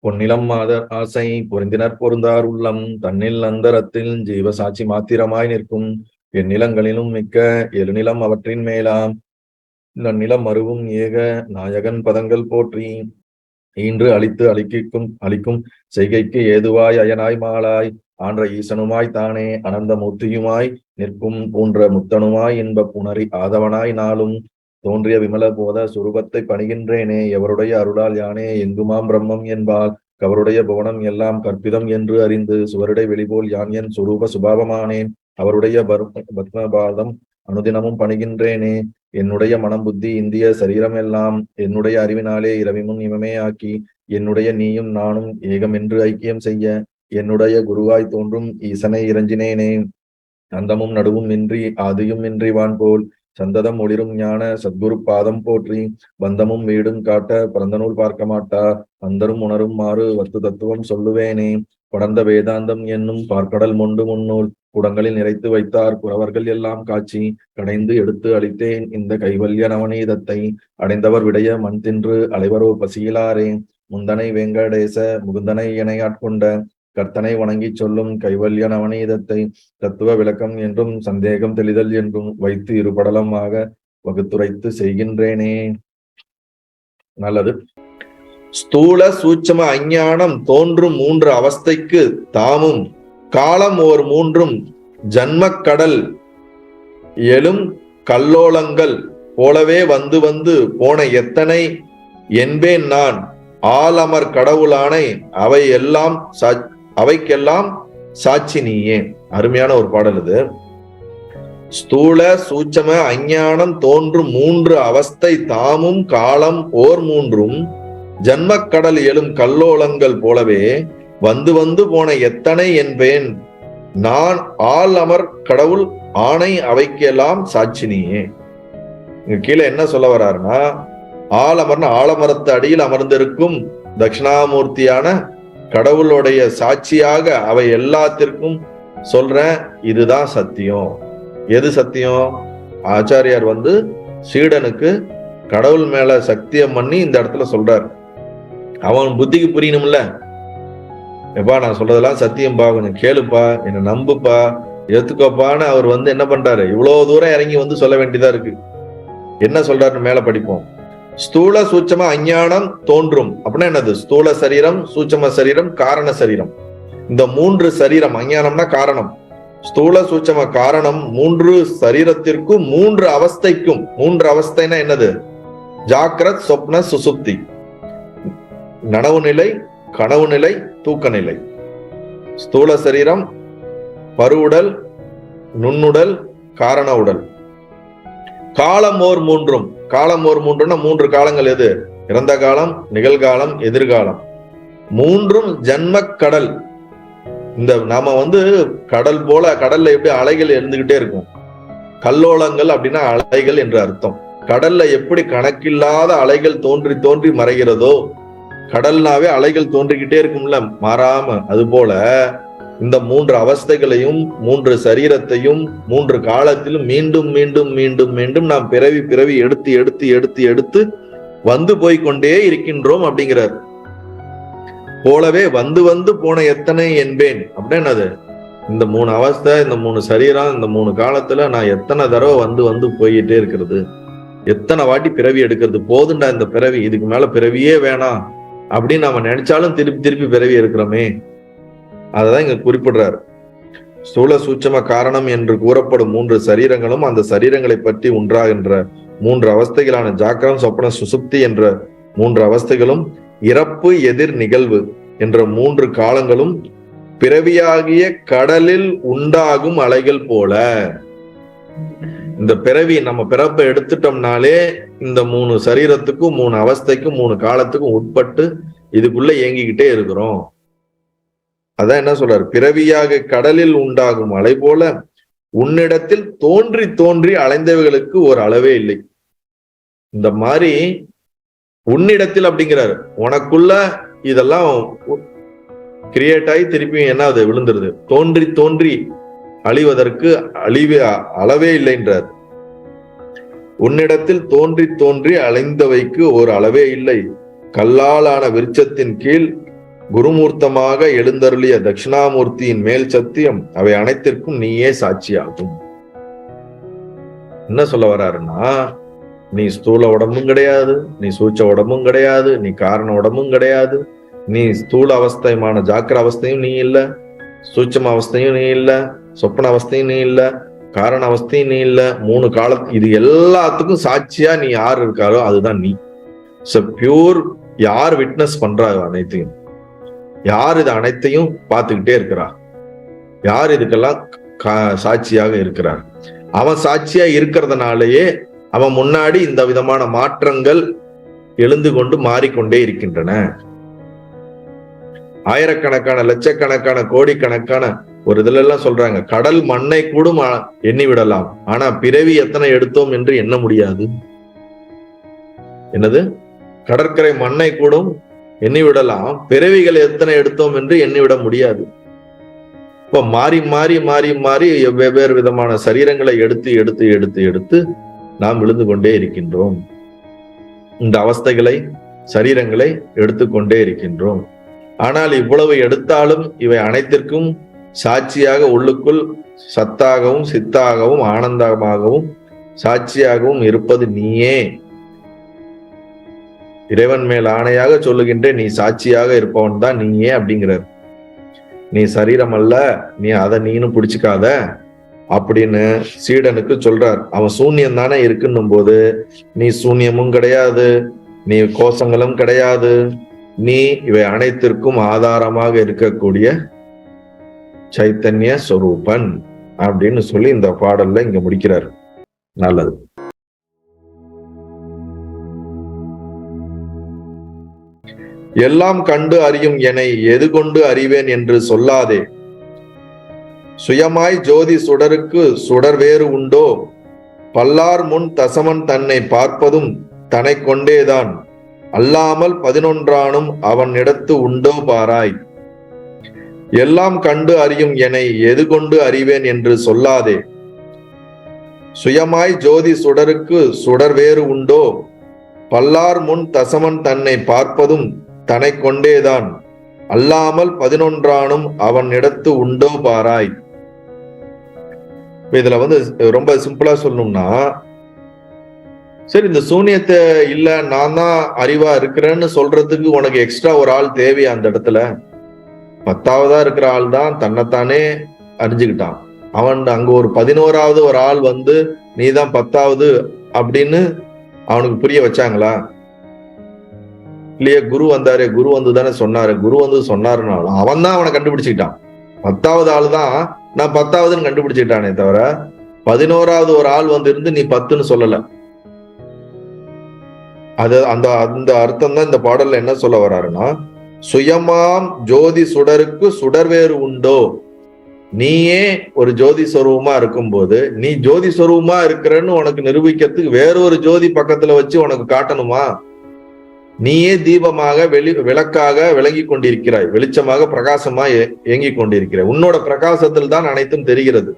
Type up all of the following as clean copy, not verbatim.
பொன்னிலம் மாதர் ஆசை பொருந்தினர் பொருந்தார் உள்ளம் தன்னில் அந்தரத்தில் ஜீவ சாட்சி மாத்திரமாய் நிற்கும் எந்நிலங்களிலும் மிக்க எழுநிலம் அவற்றின் மேலாம் நன்னிலம் மருவும் ஏக நாயகன் பதங்கள் போற்றி ஈன்று அழித்து அழிக்கும் செய்கைக்கு ஏதுவாய் அயனாய் மாலாய் ஆன்ற ஈசனுமாய் தானே அனந்த மூர்த்தியுமாய் நிற்கும் பூன்ற முத்தனுமாய் இன்ப புணரி ஆதவனாய் நாளும் தோன்றிய விமல போத சுரூபத்தை பணிகின்றேனே எவருடைய அருளால் யானே எங்குமாம் பிரம்மம் என்பால் கவருடைய புவனம் எல்லாம் கற்பிதம் என்று அறிந்து சுவருடைய வெளிபோல் யான் என் சுரூப சுபாவமானேன் அவருடைய பத்மபாதம் அனுதினமும் பணிகின்றேனே என்னுடைய மனம் புத்தி இந்திய சரீரம் எல்லாம் என்னுடைய அறிவினாலே இரவிமுன் இமமே ஆக்கி என்னுடைய நீயும் நானும் ஏகம் என்று ஐக்கியம் செய்ய என்னுடைய குருவாய் தோன்றும் ஈசனை இறைஞ்சினேனே அந்தமும் நடுவும் இன்றி ஆதியும் இன்றி வான் போல் சந்ததம் ஒளிரும் ஞான சத்குரு பாதம் போற்றி பந்தமும் வீடும் காட்ட பிறந்த நூல் பார்க்க மாட்டா அந்தரும் உணரும் மாறு வத்து தத்துவம் சொல்லுவேனே படர்ந்த வேதாந்தம் என்னும் பார்க்கடல் மொண்டு முன்னூல் குடங்களில் நிறைத்து வைத்தார் குறவர்கள் எல்லாம் காட்சி கடைந்து எடுத்து அளித்தேன் இந்த கைவல்ய நவநீதத்தை அடைந்தவர் விடைய மண் தின்று அலைவரோ பசியிலாரே முந்தனை வேங்கடேச முகுந்தனை என ஆட்கொண்ட கர்த்தனை வணங்கி சொல்லும் கைவல்ய நவநீதத்தை தத்துவ விளக்கம் என்றும் சந்தேகம் தெளிதல் என்றும் வைத்து இருபடலமாக வகுத்துரைத்து செய்கின்றேனே. நல்லது. ஸ்தூல சூட்சம அஞ்ஞானம் தோன்றும் மூன்று அவஸ்தைக்கு தாமும் காலம் ஓர் மூன்றும் ஜன்மக்கடல் எழும் கல்லோலங்கள் போலவே வந்து வந்து போன எத்தனை என்பேன் நான் ஆலமர் கடவுளானை அவைக்கெல்லாம் சாட்சி நீயே. அருமையான ஒரு பாடல் இது. ஸ்தூல சூட்சம அஞ்ஞானம் தோன்றும் மூன்று அவஸ்தை தாமும் காலம் ஓர் மூன்றும் ஜன்மக்கடல் எழும் கல்லோலங்கள் போலவே வந்து வந்து போன எத்தனை என்பேன் நான் ஆல் அமர் கடவுள் ஆணை அவைக்கெல்லாம் சாட்சி நீயே. இங்க கீழே என்ன சொல்ல வர்றாருன்னா, ஆலமர்னு ஆலமரத்து அடியில் அமர்ந்திருக்கும் தட்சிணாமூர்த்தியான கடவுளுடைய சாட்சியாக அவை எல்லாத்திற்கும் சொல்றேன், இதுதான் சத்தியம். எது சத்தியம்? ஆச்சாரியார் சீடனுக்கு கடவுள் மேல சத்தியம் பண்ணி இந்த இடத்துல சொல்றார். அவன் புத்திக்கு புரியணும்ல, எப்பா நான் சொல்றதெல்லாம் சத்தியம் பாக்கணும், கேளுப்பா, என்ன நம்புப்பா, ஏத்துக்கோப்பான்னு அவர் என்ன பண்றாரு, இவ்வளவு தூரம் இறங்கி சொல்ல வேண்டியதா இருக்கு. என்ன சொல்றாருன்னு மேல படிப்போம். ஸ்தூல சூட்சம அஞ்ஞானம் தோன்றும் அப்படின்னா என்னது? ஸ்தூல சரீரம், சூட்சம சரீரம், காரண சரீரம். இந்த மூன்று சரீரம், அஞ்ஞானம்னா காரணம், ஸ்தூல சூட்சம காரணம் மூன்று சரீரத்திற்கும் மூன்று அவஸ்தைக்கும். மூன்று அவஸ்தைனா என்னது? ஜாக்கிரத், சொப்ன, சுசுப்தி. நனவு நிலை, கனவு நிலை, தூக்க நிலை. ஸ்தூல சரீரம், பருவுடல், நுண்ணுடல், காரண உடல். காலம் ஓர் மூன்றும். காலம் ஓர் மூன்றுன்னா மூன்று காலங்கள் எது? இறந்த காலம், நிகழ்காலம், எதிர்காலம். மூன்றும் ஜன்ம கடல். இந்த நாம கடல் போல, கடல்ல எப்படி அலைகள் எழுந்துகிட்டே இருக்கும், கல்லோலங்கள் அப்படின்னா அலைகள் என்று அர்த்தம். கடல்ல எப்படி கணக்கில்லாத அலைகள் தோன்றி தோன்றி மறைகிறதோ, கடல்னாவே அலைகள் தோன்றிக்கிட்டே இருக்கும்ல மாறாம, அது போல இந்த மூன்று அவஸ்தைகளையும் மூன்று சரீரத்தையும் மூன்று காலத்திலும் மீண்டும் மீண்டும் மீண்டும் மீண்டும் நாம் பிறவி பிறவி எடுத்து எடுத்து எடுத்து எடுத்து போய்கொண்டே இருக்கின்றோம் அப்படிங்கிறார். போலவே வந்து போன எத்தனை என்பேன் அப்படின்னா என்னது? இந்த மூணு அவஸ்தை, இந்த மூணு சரீரம், இந்த மூணு காலத்துல நான் எத்தனை தடவை போயிட்டே இருக்கிறது, எத்தனை வாட்டி பிறவி எடுக்கிறது, போதுண்டா இந்த பிறவி, இதுக்கு மேல பிறவியே வேணாம் அப்படின்னு நாம நினைச்சாலும் திருப்பி திருப்பி பிறவி இருக்கிறோமே. அததான் இங்க குறிப்பிடுறாரு. ஸ்தூல சூட்சம காரணம் என்று கூறப்படும் மூன்று சரீரங்களும் அந்த சரீரங்களை பற்றி உண்டாகின்ற மூன்று அவஸ்தைகளான ஜாக்கிரம், சொப்பன, சுசுப்தி என்ற மூன்று அவஸ்தைகளும், இறப்பு, எதிர் நிகழ்வு என்ற மூன்று காலங்களும் பிறவியாகிய கடலில் உண்டாகும் அலைகள் போல. இந்த பிறவி, நம்ம பிறப்பை எடுத்துட்டோம்னாலே இந்த மூணு சரீரத்துக்கும் மூணு அவஸ்தைக்கும் மூணு காலத்துக்கும் உட்பட்டு இதுக்குள்ள இயங்கிக்கிட்டே இருக்கிறோம். அதான் என்ன சொல்றாரு? பிறவியாக கடலில் உண்டாகும் அலை போல உன்னிடத்தில் தோன்றி தோன்றி அலைந்தவைகளுக்கு ஒரு அளவே இல்லை. இந்த மாதிரி உன்னிடத்தில் அப்படிங்கிறாரு, உனக்குள்ள இதெல்லாம் கிரியேட் ஆகி திருப்பி என்ன அது விழுந்துருது, தோன்றி தோன்றி அழிவதற்கு அளவே இல்லைன்றார். உன்னிடத்தில் தோன்றி தோன்றி அலைந்தவைக்கு ஒரு அளவே இல்லை. கல்லாலான விருட்சத்தின் கீழ் குருமூர்த்தமாக எழுந்தருளிய தட்சிணாமூர்த்தியின் மேல் சத்தியம், அவை அனைத்திற்கும் நீயே சாட்சியாகும். என்ன சொல்ல வர்றாருன்னா, நீ ஸ்தூல உடம்பும் கிடையாது, நீ சூட்ச உடம்பும் கிடையாது, நீ காரண உடம்பும் கிடையாது, நீ ஸ்தூல அவஸ்தையுமான ஜாக்கிர அவஸ்தையும் நீ இல்ல, சூட்சம அவஸ்தையும் நீ இல்ல, சொப்பன அவஸ்தையும் நீ இல்ல, காரண அவஸ்தையும் நீ இல்ல. 3 காலத்து இது எல்லாத்துக்கும் சாட்சியா நீ யார் இருக்காரோ அதுதான் நீ. பியூர். யார் விட்னஸ் பண்றா அனைத்தையும்? யார் இது அனைத்தையும் பார்த்துக்கிட்டே இருக்கிறா? யார் இதுக்கெல்லாம் சாட்சியாக இருக்கிறார்? அவன் சாட்சியா இருக்கிறதுனாலேயே அவன் முன்னாடி இந்த விதமான மாற்றங்கள் எழுந்து கொண்டு மாறிக்கொண்டே இருக்கின்றன. ஆயிரக்கணக்கான, லட்சக்கணக்கான, கோடிக்கணக்கான ஒரு இதுல எல்லாம் சொல்றாங்க, கடல் மண்ணை கூட எண்ணி விடலாம், ஆனா பிறவி எத்தனை எடுத்தோம் என்று எண்ண முடியாது. என்னது? கடற்கரை மண்ணை கூடும் எண்ணி விடலாம், பிறவிகள் எத்தனை எடுத்தோம் என்று எண்ணிவிட முடியாது. இப்ப மாறி மாறி மாறி மாறி வெவ்வேறு விதமான சரீரங்களை எடுத்து எடுத்து எடுத்து எடுத்து நாம் விழுந்து கொண்டே இருக்கின்றோம். இந்த அவஸ்தைகளை, சரீரங்களை எடுத்துக்கொண்டே இருக்கின்றோம். ஆனால் இவ்வளவு எடுத்தாலும் இவை அனைத்திற்கும் சாட்சியாக உள்ளுக்குள் சத்தாகவும் சித்தாகவும் ஆனந்தமாகவும் சாட்சியாகவும் இருப்பது நீயே. இறைவன் மேல் ஆணையாக சொல்லுகின்றேன், நீ சாட்சியாக இருப்பவன் தான் நீயே அப்படிங்கிறார். நீ சரீரம் அல்ல, நீ அதை நீனும் பிடிச்சுக்காத அப்படின்னு சீடனுக்கு சொல்றார். அவன் சூன்யம் தானே இருக்குன்னும் போது, நீ சூன்யமும் கிடையாது, நீ கோஷங்களும் கிடையாது, நீ இவை அனைத்திற்கும் ஆதாரமாக இருக்கக்கூடிய சைத்தன்ய ஸ்வரூபன் அப்படின்னு சொல்லி இந்த பாடல்ல இங்க முடிக்கிறார். நல்லது. எல்லாம் கண்டு அறியும் என்னை எது கொண்டு அறிவேன் என்று சொல்லாதே. சுயமாய் ஜோதி சுடருக்கு சுடர் வேறு உண்டோ? பல்லார் முன் தசமன் தன்னை பார்ப்பதும் தன்னை கொண்டேதான், அல்லாமல் 11ஆனும் அவன் இடத்து உண்டோ பாராய். எல்லாம் கண்டு அறியும் என்னை எது கொண்டு அறிவேன் என்று சொல்லாதே. சுயமாய் ஜோதி சுடருக்கு சுடர் வேறு உண்டோ? பல்லார் முன் தசமன் தன்னை பார்ப்பதும் தன்னை கொண்டேதான், அல்லாமல் 11ஆனும் அவன் இடத்து உண்டோ பாராய். இதுல ரொம்ப சிம்பிளா சொல்லணும்னா, சரி இந்த சூன்யத்தை இல்ல நான் தான் அறிவா இருக்கிறேன்னு சொல்றதுக்கு உனக்கு எக்ஸ்ட்ரா ஒரு ஆள் தேவையா? அந்த இடத்துல 10ஆவதா இருக்கிற ஆள் தான் தன்னைத்தானே அறிஞ்சுக்கிட்டான். அவன் அங்க ஒரு 11ஆவது ஒரு ஆள் நீ தான் 10ஆவது அப்படின்னு அவனுக்கு புரிய வச்சாங்களா? இல்லையே. குரு வந்தாரு, குரு தானே சொன்னாரு, குரு சொன்னாருனாலும் அவன் தான் அவனை கண்டுபிடிச்சுக்கிட்டான். 10ஆவது ஆள் தான் நான் 10ஆவதுன்னு கண்டுபிடிச்சுக்கிட்டானே தவிர 11ஆவது ஒரு ஆள் இருந்து நீ 10ன்னு சொல்லல. அது அந்த அந்த அர்த்தம் தான் இந்த பாடல்ல என்ன சொல்ல வர்றாருன்னா, சுயமாம் ஜோதி சுடருக்கு சுடர் வேறு உண்டோ? நீயே ஒரு ஜோதி ஸ்வரூபமா இருக்கும்போது, நீ ஜோதி ஸ்வரூபமா இருக்கிறன்னு உனக்கு நிரூபிக்கிறதுக்கு வேறொரு ஜோதி பக்கத்துல வச்சு உனக்கு காட்டணுமா? நீயே தீபமாக விளக்காக விளங்கி கொண்டிருக்கிறாய், வெளிச்சமாக பிரகாசமா இயங்கிக் கொண்டிருக்கிறாய். உன்னோட பிரகாசத்தில் தான் அனைத்தும் தெரிகிறது.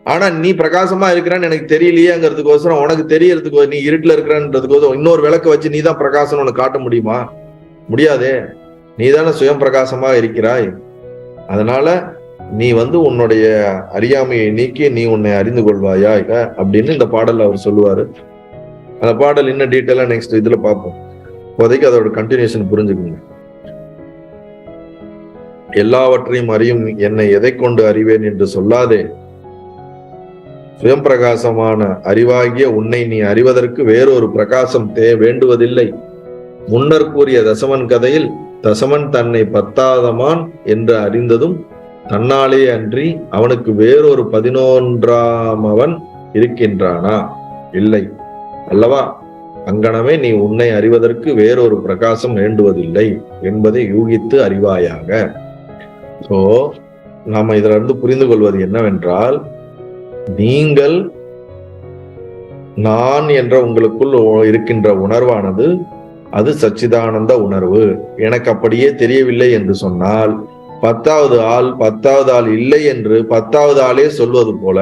ஆனா நீ பிரகாசமா இருக்கிறான்னு எனக்கு தெரியலையேங்கிறதுக்கோசரம், உனக்கு தெரியறதுக்கு நீ இருட்டுல இருக்கிறன்றதுக்கோசரம் இன்னொரு விளக்க வச்சு நீ தான் பிரகாசம் உனக்கு காட்ட முடியுமா? முடியாதே. நீ தானே சுயம் பிரகாசமா இருக்கிறாய். அதனால நீ உன்னுடைய அறியாமையை நீக்கி நீ உன்னை அறிந்து கொள்வாயா அப்படின்னு இந்த பாடல் அவர் சொல்லுவாரு. அந்த பாடல் இன்னும் டீட்டெயிலா நெக்ஸ்ட் இதுல பார்ப்போம். இப்போதைக்கு அதோட கண்டினியூஷன் புரிஞ்சுக்கோங்க. எல்லாவற்றையும் அறியும் என்னை எதை கொண்டு அறிவேன் என்று சொல்லாதே. சுயம் பிரகாசமான அறிவாகிய உன்னை நீ அறிவதற்கு வேறொரு பிரகாசம் வேண்டுவதில்லை. முன்னர் கூறிய தசமன் கதையில் தசமன் தன்னை 10ஆவதமான் என்று அறிந்ததும் தன்னாலே அன்றி அவனுக்கு வேறொரு 11ஆமவன் இருக்கின்றானா? இல்லை அல்லவா? அங்கனமே நீ உன்னை அறிவதற்கு வேறொரு பிரகாசம் வேண்டுவதில்லை என்பதை யூகித்து அறிவாயாக. சோ நாம இதுல இருந்து புரிந்து கொள்வது என்னவென்றால், நீங்கள் நான் என்ற உங்களுக்குள் இருக்கின்ற உணர்வானது அது சச்சிதானந்த உணர்வு. எனக்கு அப்படியே தெரியவில்லை என்று சொன்னால் 10ஆவது ஆள் இல்லை என்று 10ஆவது ஆளே சொல்வது போல,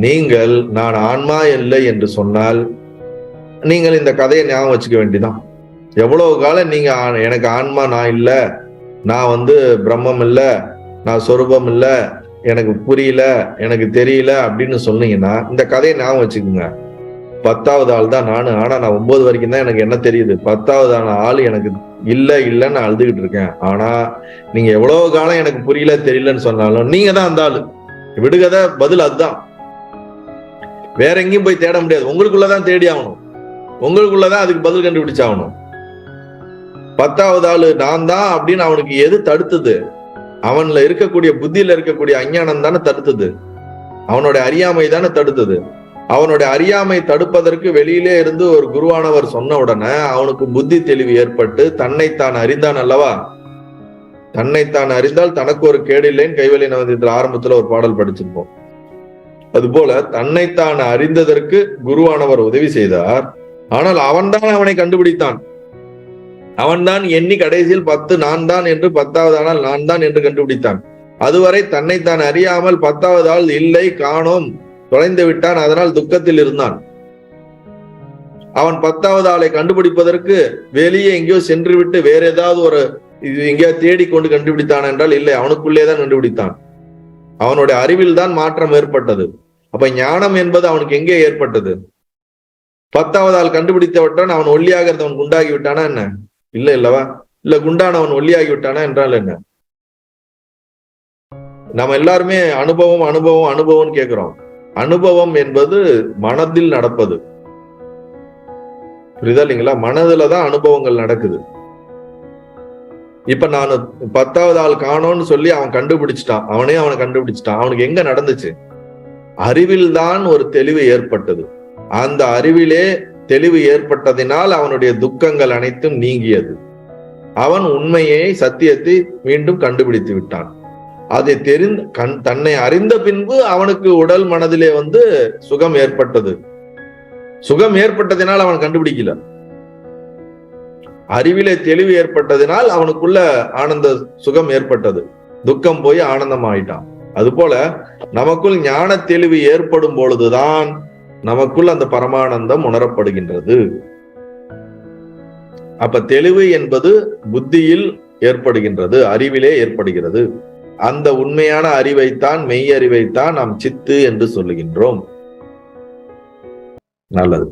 நீங்கள் நான் ஆன்மா இல்லை என்று சொன்னால் நீங்கள் இந்த கதையை ஞாபகம் வச்சுக்க வேண்டியதான். எவ்வளவு காலம் நீங்க எனக்கு ஆன்மா நான் இல்ல, நான் பிரம்மம் இல்ல, நான் சொரூபம் இல்ல, எனக்கு புரியல, எனக்கு தெரியல அப்படின்னு சொன்னீங்கன்னா இந்த கதையை ஞாபகம் வச்சுக்கோங்க. 10வது ஆள் தான் நானு. ஆனா நான் 9 வரைக்கும் தான் எனக்கு என்ன தெரியுது. 10வது ஆள் எனக்கு இல்லன்னு அழுதுகிட்டு இருக்கேன். ஆனா நீங்க எவ்வளவு காலம் எனக்கு புரியல தெரியலன்னு சொன்னாலும் நீங்க தான் அந்த ஆளு. விடுகதை பதில் அதுதான். வேற எங்கேயும் போய் தேட முடியாது. உங்களுக்குள்ளதான் தேடி ஆகணும். உங்களுக்குள்ளதான் அதுக்கு பதில் கண்டுபிடிச்சாகணும். 10வது ஆளு நான் தான் அப்படின்னு அவனுக்கு எது தடுத்தது? அவன்ல இருக்கக்கூடிய புத்தியில இருக்கக்கூடிய அஞ்ஞானம் தானே தடுத்தது. அவனுடைய அறியாமை தானே தடுத்தது. அவனுடைய அறியாமை தடுப்பதற்கு வெளியிலே இருந்து ஒரு குருவானவர் சொன்ன உடனே அவனுக்கு புத்தி தெளிவு ஏற்பட்டு தன்னைத்தான் அறிந்தான் அல்லவா. தன்னைத்தான் அறிந்தால் தனக்கு ஒரு கேடு இல்லைன்னு கைவலி நவந்தியத்தில் ஆரம்பத்துல ஒரு பாடல் படிச்சிருப்போம். அதுபோல தன்னைத்தான் அறிந்ததற்கு குருவானவர் உதவி செய்தார். ஆனால் அவன்தான் அவனை கண்டுபிடித்தான். அவன்தான் எண்ணி கடைசியில் 10 நான் தான் என்று 10வது ஆனால் நான் தான் என்று கண்டுபிடித்தான். அதுவரை தன்னைத்தான் அறியாமல் 10வது ஆள் இல்லை, காணோம், தொலைந்து விட்டான். அதனால் துக்கத்தில் இருந்தான். அவன் 10வது ஆளை கண்டுபிடிப்பதற்கு வெளியே எங்கேயோ சென்று விட்டு வேற ஏதாவது ஒரு எங்கேயோ தேடிக்கொண்டு கண்டுபிடித்தான் என்றால் இல்லை, அவனுக்குள்ளேதான் கண்டுபிடித்தான். அவனுடைய அறிவில் தான் மாற்றம் ஏற்பட்டது. அப்ப ஞானம் என்பது அவனுக்கு எங்கே ஏற்பட்டது? 10வது ஆள் கண்டுபிடித்தவற்றான் அவன் ஒல்லியாக இருந்தவன் குண்டாகி விட்டானா என்ன? இல்ல இல்லவா? இல்ல குண்டானவன் ஒல்லியாகி விட்டானா என்றால் என்ன? நம்ம எல்லாருமே அனுபவம் அனுபவம் அனுபவம் கேட்கிறோம். அனுபவம் என்பது மனதில் நடப்பது. புரியுதா இல்லைங்களா? மனதுலதான் அனுபவங்கள் நடக்குது. இப்ப நான் 10வது ஆள் காணோன்னு சொல்லி அவன் கண்டுபிடிச்சிட்டான். அவனை கண்டுபிடிச்சிட்டான். அவனுக்கு எங்க நடந்துச்சு? அறிவில் தான் ஒரு தெளிவு ஏற்பட்டது. அந்த அறிவிலே தெளிவு ஏற்பட்டதினால் அவனுடைய துக்கங்கள் அனைத்தும் நீங்கியது. அவன் உண்மையை, சத்தியத்தை மீண்டும் கண்டுபிடித்து விட்டான். அதை தன்னை அறிந்த பின்பு அவனுக்கு உடல் மனதிலே சுகம் ஏற்பட்டது. சுகம் ஏற்பட்டதினால் அவன் கண்டுபிடிக்கல. அறிவிலே தெளிவு ஏற்பட்டதினால் அவனுக்குள்ள ஆனந்த சுகம் ஏற்பட்டது. துக்கம் போய் ஆனந்தம் ஆயிட்டான். அதுபோல நமக்குள் ஞான தெளிவு ஏற்படும் பொழுதுதான் நமக்குள் அந்த பரமானந்தம் உணரப்படுகின்றது. அப்ப தெளிவு என்பது புத்தியில் ஏற்படுகின்றது, அறிவிலே ஏற்படுகிறது. அந்த உண்மையான அறிவைத்தான், மெய் அறிவைத்தான் நாம் சித்து என்று சொல்லுகின்றோம். நல்லது.